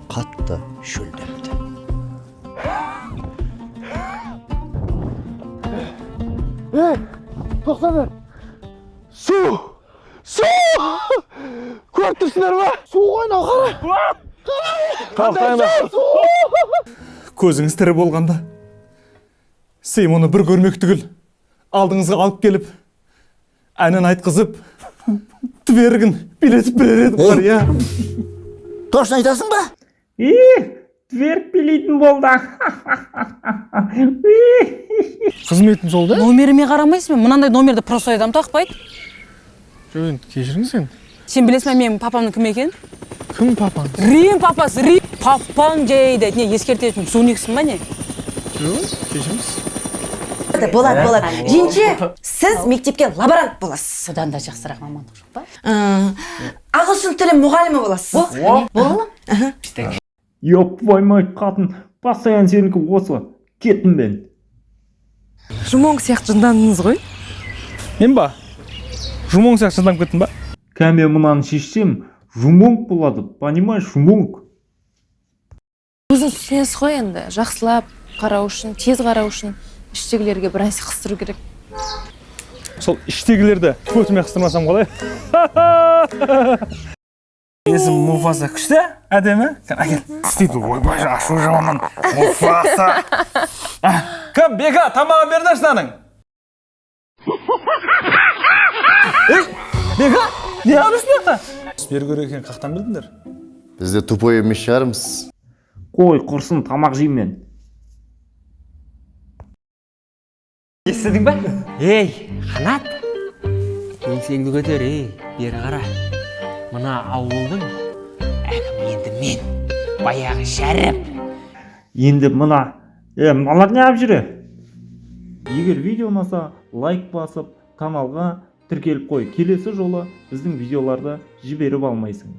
қатты шөлдепті. Тоқта бер. Су! Көріп тұрсыңдар ма? Су қайнау қара. Қандай су! Көзіңіз тірі болғанда, сен оны бір көрмек түгіл, алдыңызға алып келіп, әнін айтқызып, твергін билетіп берер едім бар, я. Точно айтасың ба? Тверк билейтін болды. Қызметім сол да? Номеріме қарамайсың мен, мынандай номерді просто адам тақпайды. Жөн, кешіріңіз сен. Сен білесің бе менің папамның кім екен? Кім папаң? Рим папасы, Рим. Папаң жейді. Не, ескертетін суниксің ба не? Жөн, кешіріңіз. Болады. Жеңше, сіз мектепке лаборант боласыз. Содан да жақсырақ мамандық жоқ па? Ағылшын тілі мұғалімі боласыз. Бола ма? Ёп, ваймай қатын, постоянно сенікі осы. Кеттім мен. Жұмоң сияқты жындандыңыз ғой. Мен ба? Жұмоң сияқты жынданып кеттім ба? Кәме мұнаны шешсем, жұмонг болады, понимаешь, жұмонг. Өзің түсінесіз ғой енді, жақсылап қарау үшін, тез қарау үшін іштегілерге бір нәрсе қыстыру керек. Сол іштегілерді көтіме қыстырмасам қалай? Есім Муфаса күшті, әдемі? Әкел, істейді, ойбай, ашу жаман, Муфаса. Кім, Бека, тамағын бердірші наның? Бека, не алып үшмекті? Бері көрек екен, қақтан білдіңдер? Бізде тупой емес шығармыз. Қой, құрсын, тамақ жеймен. Естідің ба? Ей, Қанат! Еңсеңді көтер, бері қара. Мына ауылдың әкім енді мен, баяғы Шәріп. Енді мына, малар не ап жүрі? Егер видео ұнаса, лайк басып, каналға тіркеліп қой. Келесі жолы біздің видеоларды жіберіп алмайсың.